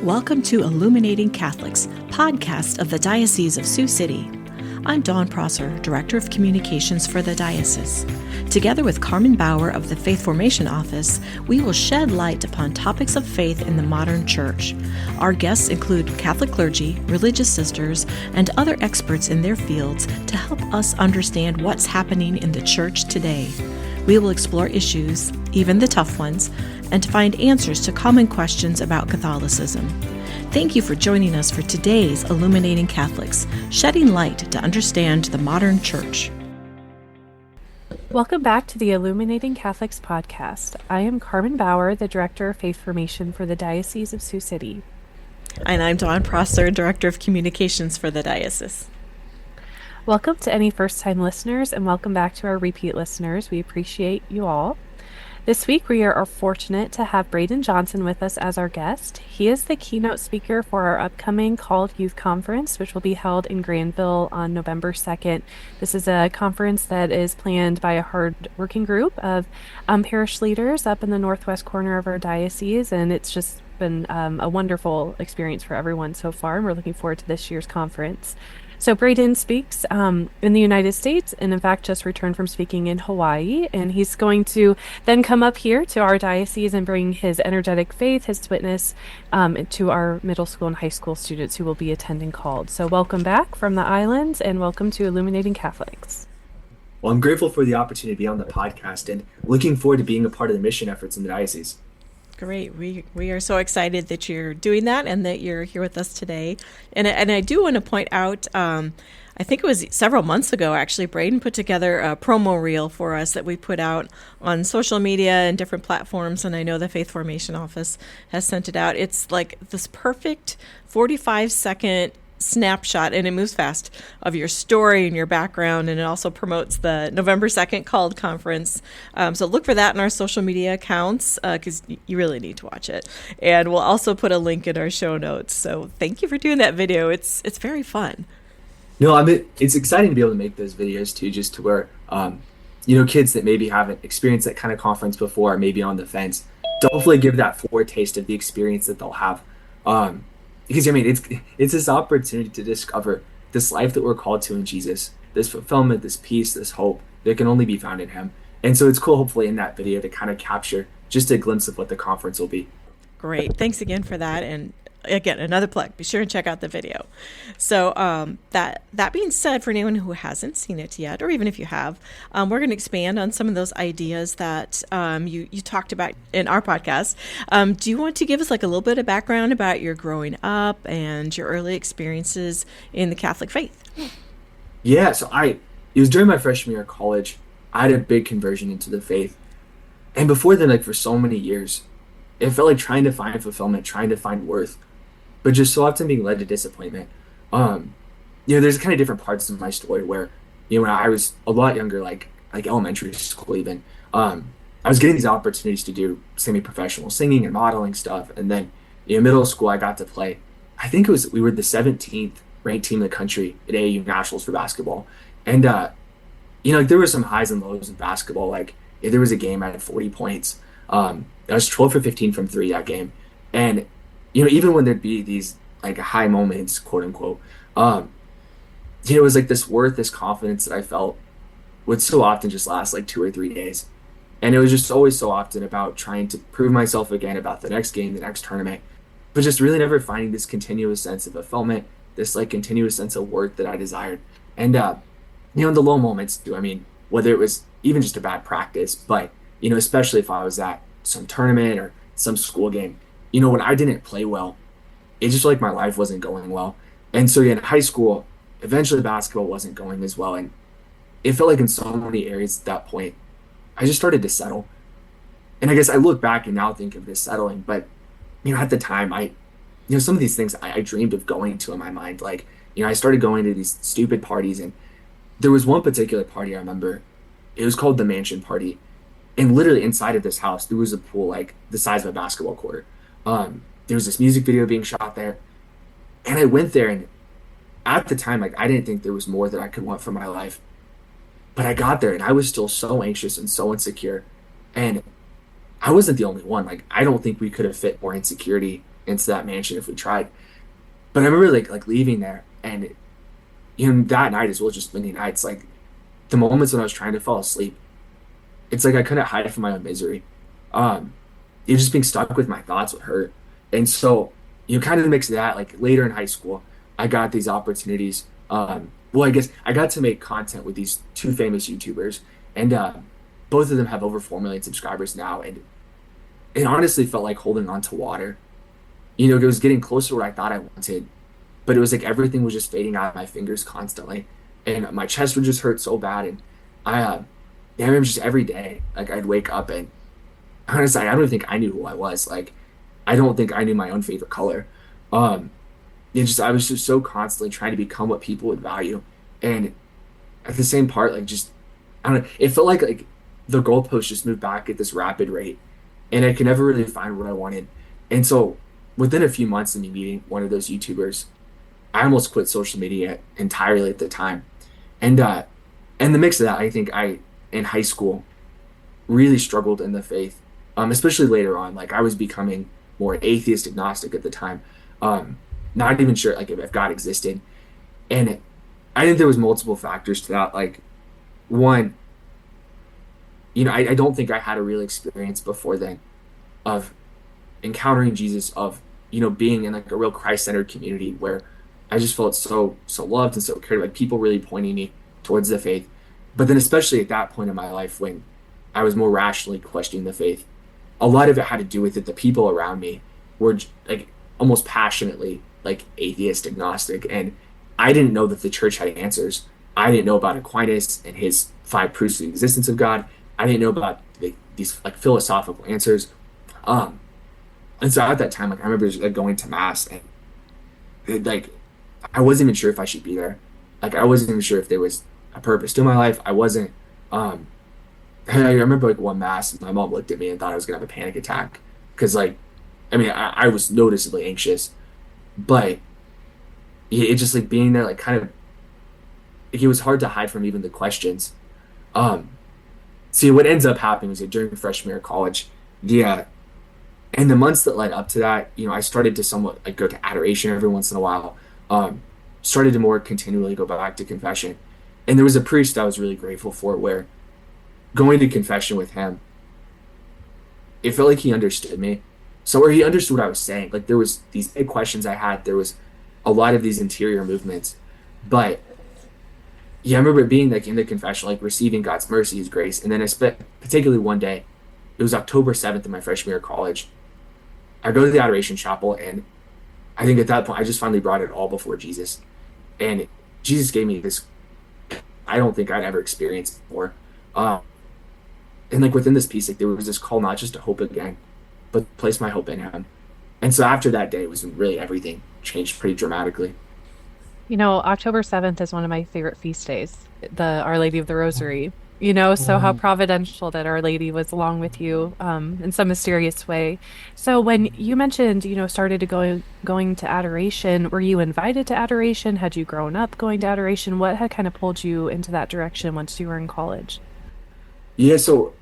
Welcome to Illuminating Catholics, podcast of the Diocese of Sioux City. I'm Dawn Prosser, Director of Communications for the Diocese. Together with Carmen Bauer of the Faith Formation Office, we will shed light upon topics of faith in the modern church. Our guests include Catholic clergy, religious sisters, and other experts in their fields to help us understand what's happening in the church today. We will explore issues, even the tough ones, and to find answers to common questions about Catholicism. Thank you for joining us for today's Illuminating Catholics, shedding light to understand the modern church. Welcome back to the Illuminating Catholics podcast. I am Carmen Bauer, the Director of Faith Formation for the Diocese of Sioux City. And I'm Dawn Prosser, Director of Communications for the Diocese. Welcome to any first-time listeners, and welcome back to our repeat listeners. We appreciate you all. This week, we are fortunate to have Braden Johnson with us as our guest. He is the keynote speaker for our upcoming Called Youth Conference, which will be held in Granville on November 2nd. This is a conference that is planned by a hard-working group of parish leaders up in the northwest corner of our diocese, and it's just been a wonderful experience for everyone so far, and we're looking forward to this year's conference. So Braden speaks in the United States, and in fact just returned from speaking in Hawaii, and he's going to then come up here to our diocese and bring his energetic faith, his witness, to our middle school and high school students who will be attending Called. So welcome back from the islands, and welcome to Illuminating Catholics. Well, I'm grateful for the opportunity to be on the podcast and looking forward to being a part of the mission efforts in the diocese. Great. We are so excited that you're doing that and that you're here with us today. And I do want to point out, I think it was several months ago, actually, Braden put together a promo reel for us that we put out on social media and different platforms. And I know the Faith Formation Office has sent it out. It's like this perfect 45-second snapshot, and it moves fast, of your story and your background, and it also promotes the November 2nd Called Conference. So look for that in our social media accounts because you really need to watch it. And we'll also put a link in our show notes. So thank you for doing that video. It's very fun. No, it's exciting to be able to make those videos too, just to where kids that maybe haven't experienced that kind of conference before, or maybe on the fence, to hopefully give that foretaste of the experience that they'll have. Because it's this opportunity to discover this life that we're called to in Jesus, this fulfillment, this peace, this hope that can only be found in Him. And so it's cool, hopefully, in that video to kind of capture just a glimpse of what the conference will be. Great. Thanks again for that. And again, another plug. Be sure and check out the video. So that being said, for anyone who hasn't seen it yet, or even if you have, we're going to expand on some of those ideas that you talked about in our podcast. Do you want to give us like a little bit of background about your growing up and your early experiences in the Catholic faith? Yeah, so it was during my freshman year of college. I had a big conversion into the faith. And before then, like for so many years, it felt like trying to find fulfillment, trying to find worth, but just so often being led to disappointment. There's kind of different parts of my story where, when I was a lot younger, like elementary school even, I was getting these opportunities to do semi-professional singing and modeling stuff. And then, middle school, I got to play. I think we were the 17th ranked team in the country at AAU Nationals for basketball. And, there were some highs and lows in basketball. Like, if there was a game, I had 40 points. I was 12 for 15 from three that game. And, even when there'd be these like high moments, quote unquote, it was like this worth, this confidence that I felt would so often just last like 2 or 3 days. And it was just always so often about trying to prove myself again about the next game, the next tournament, but just really never finding this continuous sense of fulfillment, this like continuous sense of worth that I desired. And, in the low moments too, whether it was even just a bad practice, but, especially if I was at some tournament or some school game, when I didn't play well, it just like my life wasn't going well. And so in high school, eventually basketball wasn't going as well. And it felt like in so many areas at that point, I just started to settle. And I guess I look back and now think of this settling, but, at the time some of these things I dreamed of going to in my mind. Like, I started going to these stupid parties, and there was one particular party I remember. It was called the Mansion Party. And literally inside of this house, there was a pool like the size of a basketball court. There was this music video being shot there. And I went there, and at the time, like, I didn't think there was more that I could want for my life. But I got there, and I was still so anxious and so insecure. And I wasn't the only one. Like, I don't think we could have fit more insecurity into that mansion if we tried. But I remember like leaving there, and that night as well, just many nights, like the moments when I was trying to fall asleep, it's like I couldn't hide from my own misery. Um, just being stuck with my thoughts would hurt. And so you kind of mix that like later in high school, I got these opportunities. Well, I guess I got to make content with these two famous YouTubers, and both of them have over 4 million subscribers now. And it honestly felt like holding on to water. It was getting closer to what I thought I wanted, but it was like everything was just fading out of my fingers constantly. And my chest would just hurt so bad. And yeah, I remember just every day, like I'd wake up and honestly, I don't even think I knew who I was. Like, I don't think I knew my own favorite color. Um, I was just so constantly trying to become what people would value, and at the same part, like just I don't know, it felt like the goalpost just moved back at this rapid rate, and I could never really find what I wanted. And so, within a few months of me meeting one of those YouTubers, I almost quit social media entirely at the time, and and the mix of that, I think I in high school really struggled in the faith, especially later on. Like I was becoming more atheist agnostic at the time, um, not even sure like if God existed. And I think there was multiple factors to that. Like one, I don't think I had a real experience before then of encountering Jesus, of being in like a real Christ-centered community where I just felt so loved and so cared, like people really pointing me towards the faith. But then especially at that point in my life when I was more rationally questioning the faith, a lot of it had to do with it. The people around me were like almost passionately like atheist agnostic, and I didn't know that the church had answers. I didn't know about Aquinas and his 5 proofs of the existence of God. I didn't know about these like philosophical answers. Um, and so at that time, like I remember just, like going to mass, and like I wasn't even sure if I should be there. Like I wasn't even sure if there was a purpose to my life. I wasn't. Um, I remember like one mass, my mom looked at me and thought I was gonna have a panic attack because like, I mean, I was noticeably anxious, but it just like being there, like kind of, it was hard to hide from even the questions. Um, See, what ends up happening is that during freshman year of college, yeah, and the months that led up to that, I started to somewhat like go to adoration every once in a while. Um, Started to more continually go back to confession, and there was a priest I was really grateful for, where going to confession with him, it felt like he understood me. So, or he understood what I was saying. Like there was these big questions I had. There was a lot of these interior movements, but yeah, I remember being like in the confession, like receiving God's mercy, His grace, and then I spent particularly one day. It was October 7th of my freshman year of college. I go to the adoration chapel, and I think at that point I just finally brought it all before Jesus, and Jesus gave me this I don't think I'd ever experienced before. Um, and like within this piece, like there was this call not just to hope again, but place my hope in Him. And so after that day was when really everything changed pretty dramatically. October 7th is one of my favorite feast days, the Our Lady of the Rosary. So how Wow. providential that Our Lady was along with you in some mysterious way. So when you mentioned, started to going to adoration, were you invited to adoration? Had you grown up going to adoration? What had kind of pulled you into that direction once you were in college? Yeah, so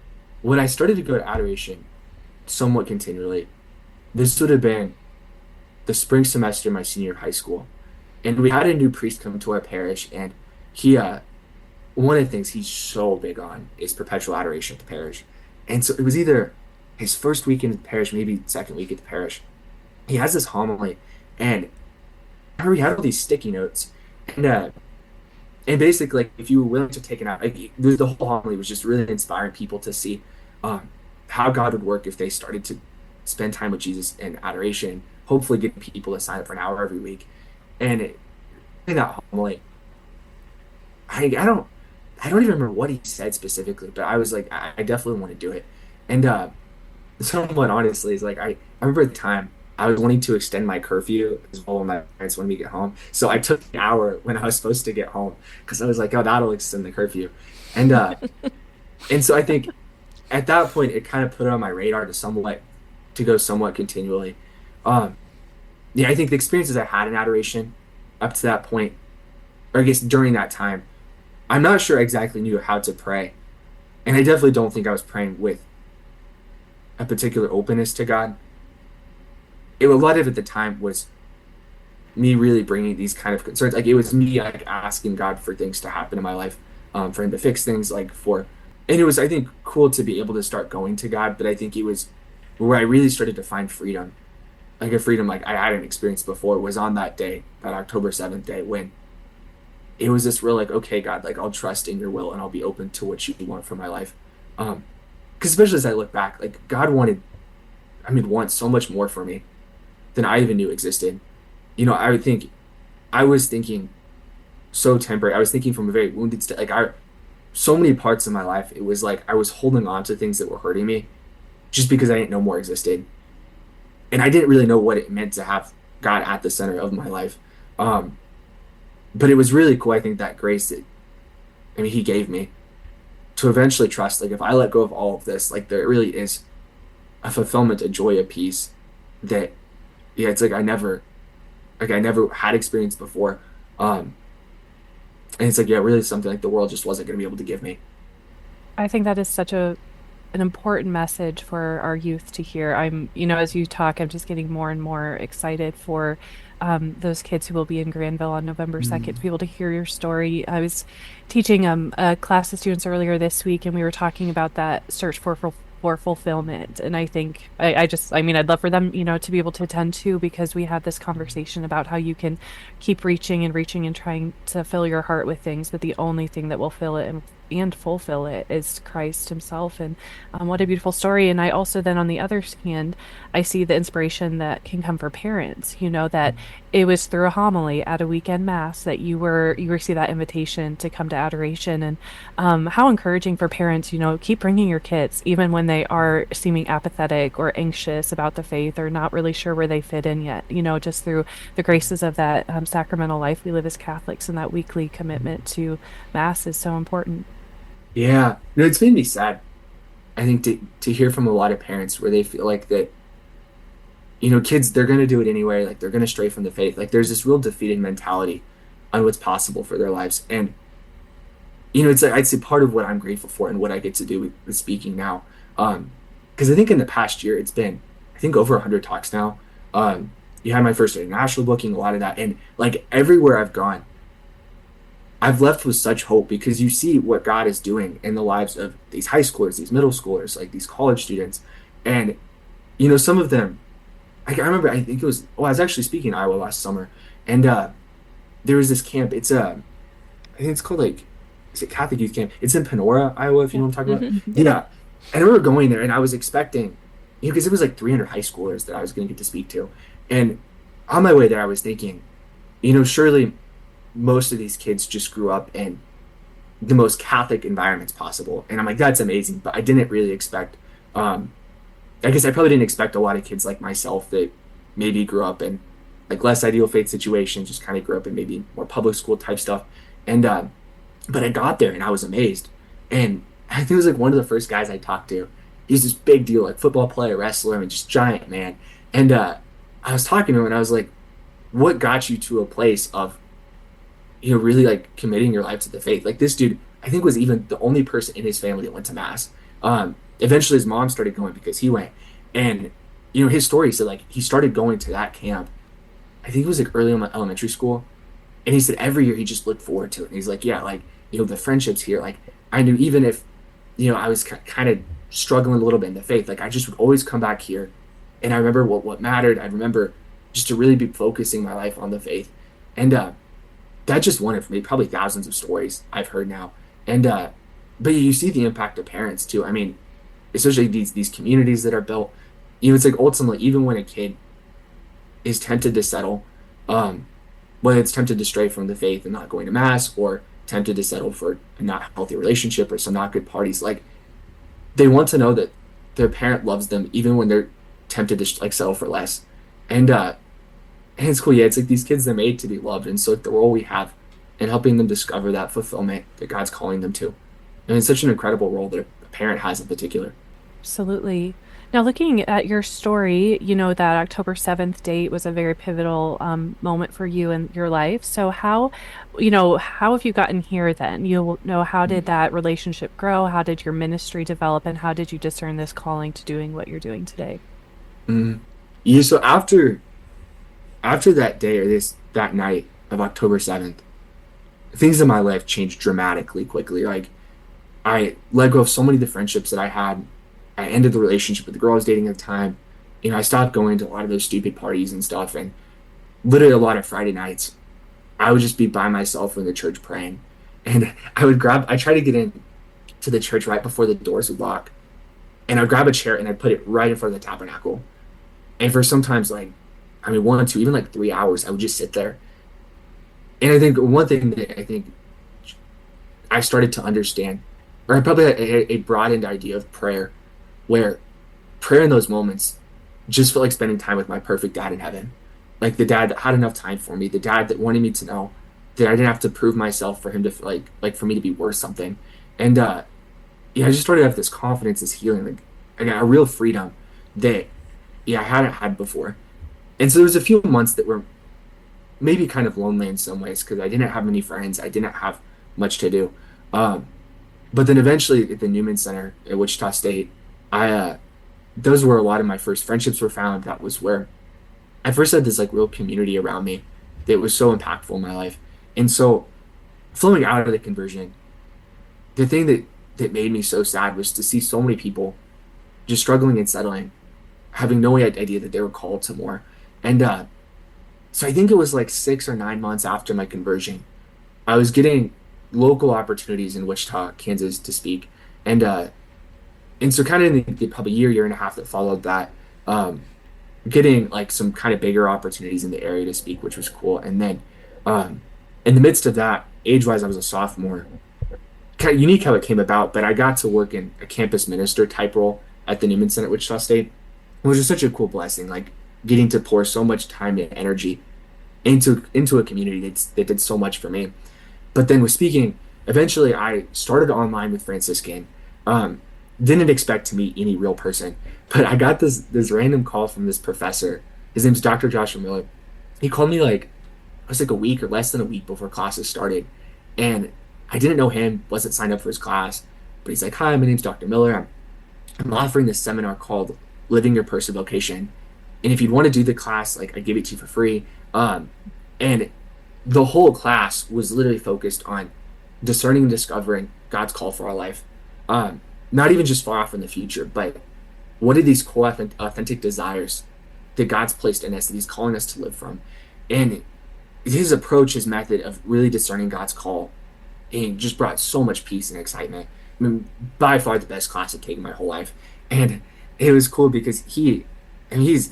when I started to go to adoration somewhat continually, this would have been the spring semester of my senior year of high school. And we had a new priest come to our parish, and he one of the things he's so big on is perpetual adoration at the parish. And so it was either his first week in the parish, maybe second week at the parish. He has this homily, and I remember he had all these sticky notes, and basically, like, if you were willing to take it out, like the whole homily was just really inspiring people to see um, how God would work if they started to spend time with Jesus in adoration, hopefully getting people to sign up for an hour every week. And in that homily, I don't I don't even remember what he said specifically, but I was like, I definitely want to do it. And somewhat honestly, is like I remember at the time I was wanting to extend my curfew as well when my parents wanted me to get home. So I took an hour when I was supposed to get home because I was like, oh, that'll extend the curfew. And so I think at that point it kind of put it on my radar to go somewhat continually. Um, yeah, I think the experiences I had in adoration up to that point, or I guess during that time, I'm not sure I exactly knew how to pray. And I definitely don't think I was praying with a particular openness to God. a lot of it at the time was me really bringing these kind of concerns. Like it was me like asking God for things to happen in my life, for Him to fix things, like for, and it was I think cool to be able to start going to God. But I think it was where I really started to find freedom, like a freedom like I hadn't experienced before, was on that day, that October 7th day, when it was this real like, okay, God, like I'll trust in your will and I'll be open to what you want for my life. Because especially as I look back, like God wanted, I mean, wants so much more for me than I even knew existed. I would think I was thinking so temporary. I was thinking from a very wounded state. Like so many parts of my life, it was like I was holding on to things that were hurting me just because I didn't know more existed, and I didn't really know what it meant to have God at the center of my life. Um, but it was really cool. I think that grace that I mean He gave me to eventually trust. Like if I let go of all of this, like there really is a fulfillment, a joy, a peace that yeah, it's like I never had experienced before. Um, and it's like, yeah, really something like the world just wasn't going to be able to give me. I think that is such a an important message for our youth to hear. As you talk, I'm just getting more and more excited for those kids who will be in Granville on November 2nd to Mm. be able to hear your story. I was teaching a class of students earlier this week, and we were talking about that search for fulfillment. And I think I'd love for them, to be able to attend too, because we had this conversation about how you can keep reaching and trying to fill your heart with things, but the only thing that will fill it and fulfill it is Christ Himself. And what a beautiful story. And I also then on the other hand, I see the inspiration that can come for parents. That it was through a homily at a weekend mass that you received that invitation to come to adoration. And how encouraging for parents. Keep bringing your kids even when they are seeming apathetic or anxious about the faith or not really sure where they fit in yet. Just through the graces of that sacramental life we live as Catholics, and that weekly commitment to mass is so important. Yeah, no, it's made me sad. I think to hear from a lot of parents where they feel like that, kids, they're going to do it anyway. Like they're going to stray from the faith. Like there's this real defeating mentality on what's possible for their lives. And, it's like, I'd say part of what I'm grateful for and what I get to do with speaking now. Because I think in the past year, it's been, I think over 100 talks now. You had my first international booking, a lot of that. And like everywhere I've gone, I've left with such hope because you see what God is doing in the lives of these high schoolers, these middle schoolers, like these college students. And, some of them, I remember, I think it was, oh, I was actually speaking in Iowa last summer. And there was this camp. I think it's called like, is it Catholic Youth Camp? It's in Panora, Iowa, if you Yeah. know what I'm talking about. Yeah. Yeah. And I remember going there and I was expecting, because it was like 300 high schoolers that I was going to get to speak to. And on my way there, I was thinking, surely most of these kids just grew up in the most Catholic environments possible. And I'm like, that's amazing. But I didn't really expect, I guess I probably didn't expect a lot of kids like myself that maybe grew up in like less ideal faith situations, just kind of grew up in maybe more public school type stuff. And, but I got there and I was amazed. And I think it was like one of the first guys I talked to. He's this big deal, like football player, wrestler, and just giant man. And I was talking to him and I was like, what got you to a place of really like committing your life to the faith. Like this dude, I think was even the only person in his family that went to mass. Eventually his mom started going because he went. And, his story said like he started going to that camp. I think it was like early in my elementary school. And he said every year he just looked forward to it. And he's like, yeah, like, the friendships here, like I knew even if, I was kind of struggling a little bit in the faith, like I just would always come back here. And I remember what mattered. I remember just to really be focusing my life on the faith. And, that's just one of maybe probably thousands of stories I've heard now. And but you see the impact of parents too. I mean, especially these communities that are built. It's like ultimately even when a kid is tempted to settle, whether it's tempted to stray from the faith and not going to mass, or tempted to settle for a not healthy relationship or some not good parties, like they want to know that their parent loves them even when they're tempted to like settle for less. And and it's cool, yeah. It's like these kids, they're made to be loved, and so like the role we have in helping them discover that fulfillment that God's calling them to, and it's such an incredible role that a parent has in particular. Absolutely. Now, looking at your story, that October 7th date was a very pivotal moment for you in your life. So how have you gotten here then? How did that relationship grow? How did your ministry develop? And how did you discern this calling to doing what you're doing today? Mm. Yeah, so after that day or this that night of October 7th, things in my life changed dramatically quickly. Like I let go of so many of the friendships that I had. I ended the relationship with the girl I was dating at the time. I stopped going to a lot of those stupid parties and stuff. And literally a lot of Friday nights, I would just be by myself in the church praying. And I try to get in to the church right before the doors would lock. And I'd grab a chair and I'd put it right in front of the tabernacle. And for sometimes like, I mean, 1, 2, even like 3 hours, I would just sit there. And I think one thing that I think I started to understand, or probably a broadened idea of prayer, where prayer in those moments just felt like spending time with my perfect dad in heaven. Like the dad that had enough time for me, the dad that wanted me to know that I didn't have to prove myself for him to like for me to be worth something. And I just started to have this confidence, this healing, like I got a real freedom that I hadn't had before. And so there was a few months that were maybe kind of lonely in some ways because I didn't have many friends. I didn't have much to do. Um, but then eventually at the Newman Center at Wichita State, I those were a lot of my first friendships were found. That was where I first had this like real community around me that was so impactful in my life. And so flowing out of the conversion, the thing that made me so sad was to see so many people just struggling and settling, having no idea that they were called to more. And so I think it was like 6 or 9 months after my conversion, I was getting local opportunities in Wichita, Kansas to speak. And so kind of in the probably year and a half that followed that, um, getting like some kind of bigger opportunities in the area to speak, which was cool. And then um, in the midst of that, age-wise, I was a sophomore. Kind of unique how it came about, but I got to work in a campus minister type role at the Newman Center at Wichita State, which was such a cool blessing. Like getting to pour so much time and energy into a community that did so much for me. But then with speaking, eventually I started online with Franciscan. Um, didn't expect to meet any real person, but I got this random call from this professor. His name's Dr. Joshua Miller. He called me like it was like a week or less than a week before classes started, and I didn't know him, wasn't signed up for his class, but he's like, "Hi, my name's Dr. Miller. I'm offering this seminar called Living Your Personal Vocation, and if you'd want to do the class, like I give it to you for free." And the whole class was literally focused on discerning and discovering God's call for our life. Not even just far off in the future, but what are these core authentic desires that God's placed in us that He's calling us to live from? And his approach, his method of really discerning God's call, and just brought so much peace and excitement. I mean, by far the best class I've taken my whole life. And it was cool because he's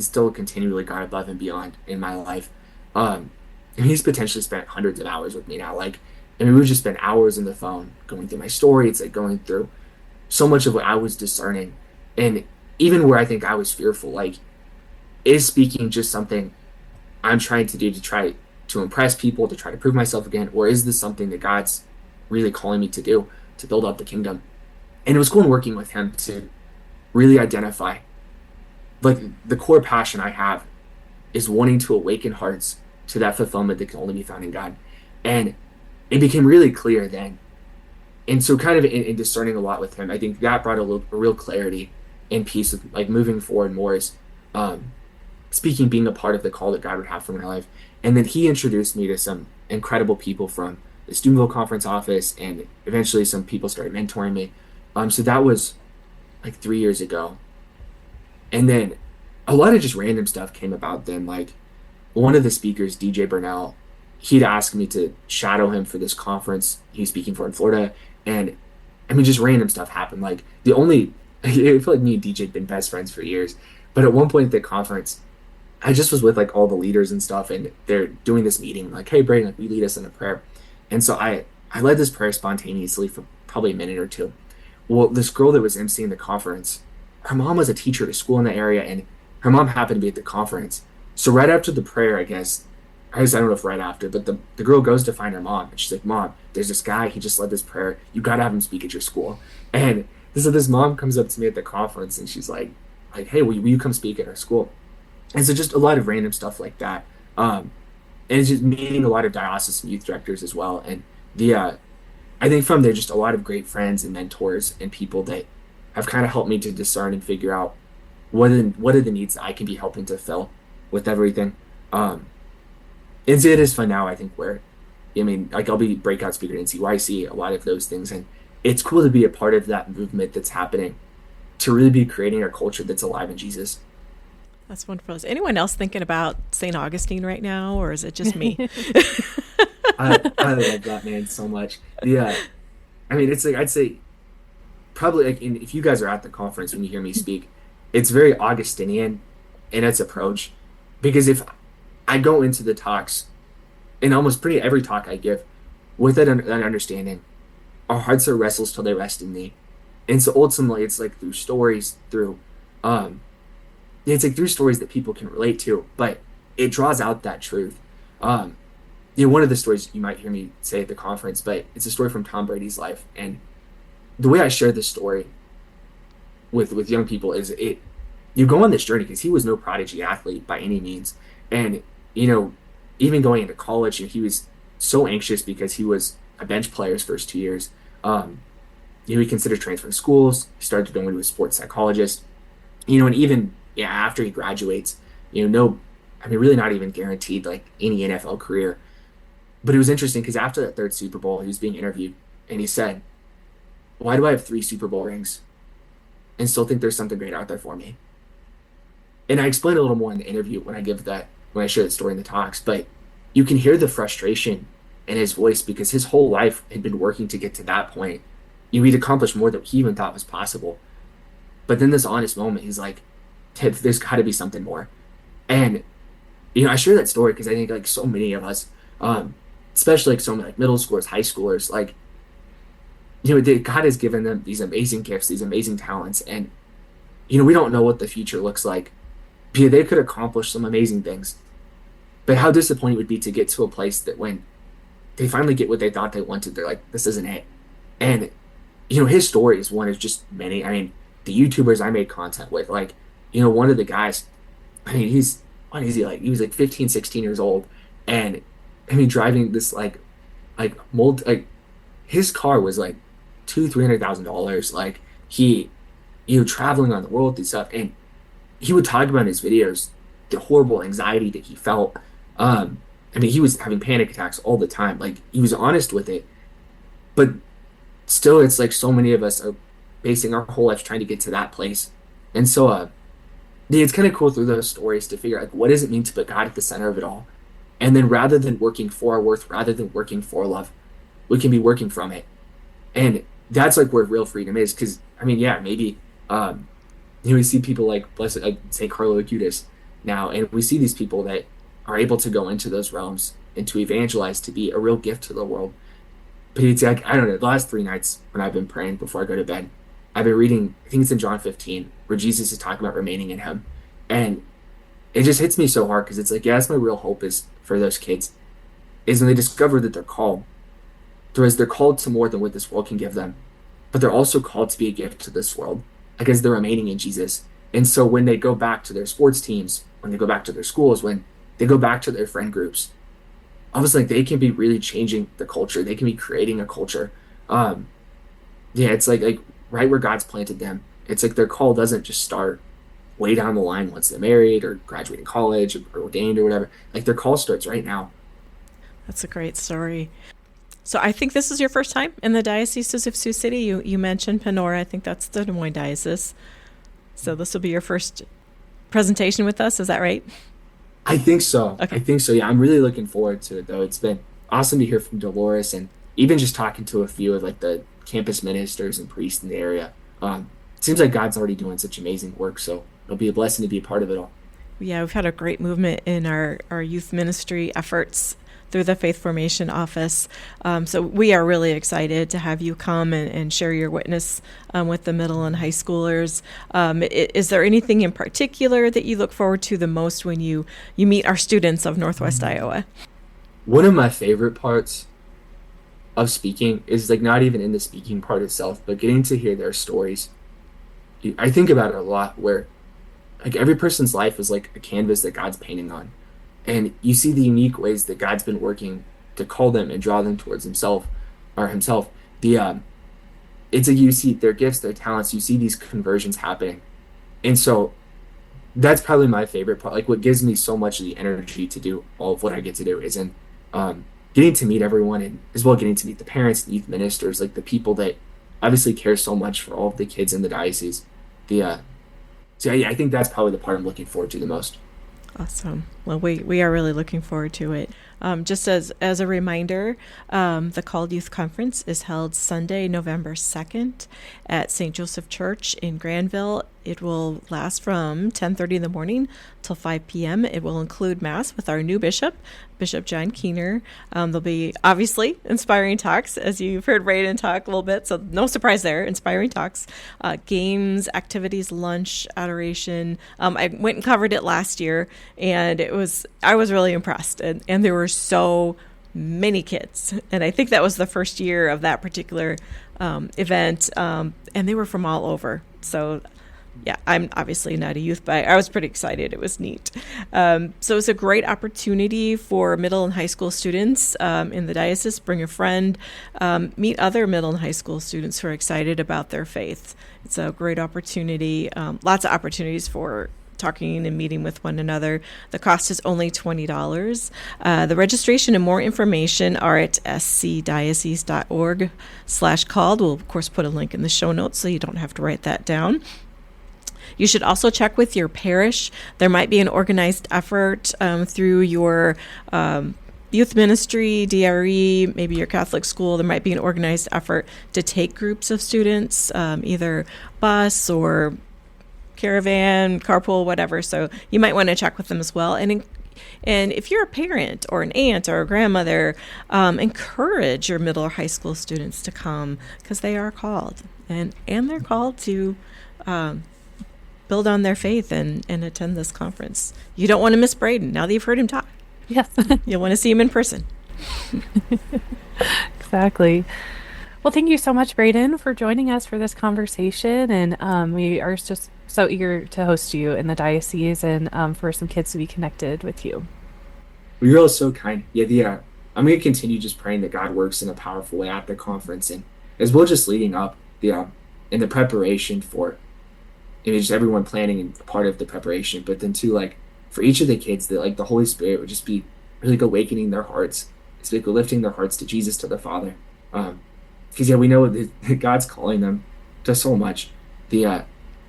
still continually gone above and beyond in my life. And he's potentially spent hundreds of hours with me now. Like, I mean, we would just spend hours on the phone going through my story. It's like going through so much of what I was discerning. And even where I think I was fearful, like, is speaking just something I'm trying to do to try to impress people, to try to prove myself again? Or is this something that God's really calling me to do to build up the kingdom? And it was cool in working with him to really identify, like, the core passion I have is wanting to awaken hearts to that fulfillment that can only be found in God. And it became really clear then. And so kind of in discerning a lot with him, I think that brought a real clarity and peace of like moving forward more as speaking, being a part of the call that God would have for my life. And then he introduced me to some incredible people from the Steubenville conference office, and eventually some people started mentoring me. So that was like 3 years ago. And then a lot of just random stuff came about then. Like one of the speakers, DJ Burnell, he'd asked me to shadow him for this conference he's speaking for in Florida. And I mean, just random stuff happened. Like I feel like me and DJ had been best friends for years. But at one point at the conference, I just was with like all the leaders and stuff, and they're doing this meeting. Like, "Hey, Braden, like, we lead us in a prayer." And so I led this prayer spontaneously for probably a minute or two. Well, this girl that was emceeing the conference, her mom was a teacher at a school in the area, and her mom happened to be at the conference. So right after the prayer, I don't know if right after, but the girl goes to find her mom, and she's like, "Mom, there's this guy, he just led this prayer. You got to have him speak at your school." And so this mom comes up to me at the conference, and she's like, "Hey, will you come speak at our school?" And so just a lot of random stuff like that. And it's just meeting a lot of diocesan youth directors as well. And I think from there, just a lot of great friends and mentors and people that have kind of helped me to discern and figure out what are the needs that I can be helping to fill with everything. Um, it is fun now, I think, where I mean, like I'll be breakout speaker in CYC, a lot of those things, and it's cool to be a part of that movement that's happening to really be creating a culture that's alive in Jesus. That's wonderful. Is anyone else thinking about St. Augustine right now, or is it just me? I love that man so much. Yeah, I mean, it's like I'd say probably like if you guys are at the conference when you hear me speak, it's very Augustinian in its approach, because if I go into the talks, in almost pretty every talk I give, with that understanding, our hearts are restless till they rest in thee, and so ultimately it's like through stories, through um, it's like through stories that people can relate to, but it draws out that truth. Um, one of the stories you might hear me say at the conference, but it's a story from Tom Brady's life, and the way I share this story with young people is it you go on this journey because he was no prodigy athlete by any means, and you know even going into college, he was so anxious because he was a bench player his first 2 years. Um, he considered transferring schools. He started going to a sports psychologist. And even after he graduates, no, I mean, really not even guaranteed like any NFL career. But it was interesting because after that third Super Bowl, he was being interviewed, and he said, "Why do I have 3 Super Bowl rings and still think there's something great out there for me?" And I explain a little more in the interview when I share the story in the talks, but you can hear the frustration in his voice because his whole life had been working to get to that point. He'd accomplished more than he even thought was possible. But then this honest moment, he's like, there's got to be something more. And, I share that story because I think like so many of us, especially like so many like middle schoolers, high schoolers, like, God has given them these amazing gifts, these amazing talents. And, we don't know what the future looks like. They could accomplish some amazing things. But how disappointing it would be to get to a place that when they finally get what they thought they wanted, they're like, this isn't it. And, his story is one of just many. I mean, the YouTubers I made content with, like, one of the guys, I mean, what is he like? He was like 15, 16 years old. And, I mean, driving this his car was like $300,000. Like, traveling on the world with this stuff. And he would talk about in his videos the horrible anxiety that he felt. I mean, he was having panic attacks all the time. Like, he was honest with it, but still, it's like so many of us are basing our whole lives trying to get to that place. And so, it's kind of cool through those stories to figure out like, what does it mean to put God at the center of it all? And then rather than working for our worth, rather than working for love, we can be working from it. And that's like where real freedom is. Because, I mean, maybe, we see people like blessed, like St. Carlo Acutis now, and we see these people that are able to go into those realms and to evangelize, to be a real gift to the world. But it's like, I don't know, the last 3 nights when I've been praying before I go to bed, I've been reading, I think it's in John 15, where Jesus is talking about remaining in him. And it just hits me so hard because it's like, that's my real hope is for those kids, is when they discover that they're called. They're called to more than what this world can give them, but they're also called to be a gift to this world because they're remaining in Jesus. And so when they go back to their sports teams, when they go back to their schools, when they go back to their friend groups, I was like, they can be really changing the culture. They can be creating a culture. It's like right where God's planted them. It's like their call doesn't just start way down the line once they're married or graduating college or ordained or whatever. Like their call starts right now. That's a great story. So I think this is your first time in the Diocese of Sioux City. You mentioned Panora. I think that's the Des Moines Diocese. So this will be your first presentation with us. Is that right? I think so. Okay. I think so. Yeah, I'm really looking forward to it, though. It's been awesome to hear from Dolores and even just talking to a few of like the campus ministers and priests in the area. It seems like God's already doing such amazing work, so it'll be a blessing to be a part of it all. Yeah, we've had a great movement in our youth ministry efforts through the Faith Formation Office. So we are really excited to have you come and share your witness with the middle and high schoolers. Is there anything in particular that you look forward to the most when you meet our students of Northwest Iowa? One of my favorite parts of speaking is like not even in the speaking part itself, but getting to hear their stories. I think about it a lot where like every person's life is like a canvas that God's painting on. And you see the unique ways that God's been working to call them and draw them towards himself. It's like you see their gifts, their talents, you see these conversions happening. And so that's probably my favorite part. Like what gives me so much of the energy to do all of what I get to do is in getting to meet everyone and as well getting to meet the parents, the youth ministers, like the people that obviously care so much for all of the kids in the diocese. The so yeah, I think that's probably the part I'm looking forward to the most. Awesome. Well, we are really looking forward to it. Just as a reminder, the Called Youth Conference is held Sunday, November 2nd at St. Joseph Church in Granville. It will last from 10:30 in the morning till 5 p.m. It will include Mass with our new bishop, Bishop John Keener. There'll be obviously inspiring talks, as you've heard Braden talk a little bit, so no surprise there, inspiring talks, games, activities, lunch, adoration. I went and covered it last year, and I was really impressed, and there were so many kids, and I think that was the first year of that particular event, and they were from all over. So yeah, I'm obviously not a youth, but I was pretty excited. It was neat. So it's a great opportunity for middle and high school students in the diocese. Bring a friend, meet other middle and high school students who are excited about their faith. It's a great opportunity. Lots of opportunities for talking and meeting with one another. The cost is only $20. The registration and more information are at scdiocese.org/called. We'll, of course, put a link in the show notes so you don't have to write that down. You should also check with your parish. There might be an organized effort through your youth ministry, DRE, maybe your Catholic school. There might be an organized effort to take groups of students, either bus or caravan, carpool, whatever. So you might want to check with them as well. And if you're a parent or an aunt or a grandmother, encourage your middle or high school students to come because they are called. And they're called to build on their faith and attend this conference. You don't want to miss Braden. Now that you've heard him talk, Yes. you'll want to see him in person. Exactly. Well, thank you so much, Braden, for joining us for this conversation. And we are just so eager to host you in the diocese and for some kids to be connected with you. Well, you're all so kind. Yeah, I'm going to continue just praying that God works in a powerful way at the conference and as well just leading up in the preparation for just everyone planning and part of the preparation, but then too, like for each of the kids that like the Holy Spirit would just be really awakening their hearts. It's like lifting their hearts to Jesus, to the Father. Because we know that God's calling them to so much.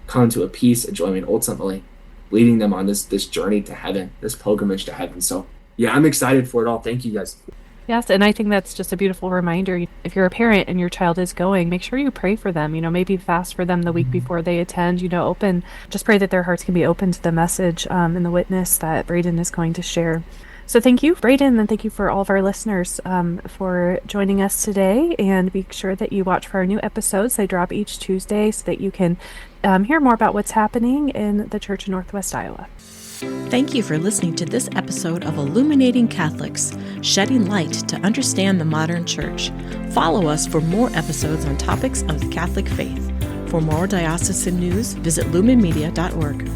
Come to a peace, enjoyment, ultimately leading them on this journey to heaven, this pilgrimage to heaven. So yeah, I'm excited for it all. Thank you guys. Yes, and I think that's just a beautiful reminder. If you're a parent and your child is going, make sure you pray for them. Maybe fast for them the week before they attend. Just pray that their hearts can be open to the message and the witness that Braden is going to share. So thank you, Braden, and thank you for all of our listeners for joining us today. And be sure that you watch for our new episodes. They drop each Tuesday so that you can hear more about what's happening in the Church in Northwest Iowa. Thank you for listening to this episode of Illuminating Catholics, shedding light to understand the modern church. Follow us for more episodes on topics of the Catholic faith. For more diocesan news, visit lumenmedia.org.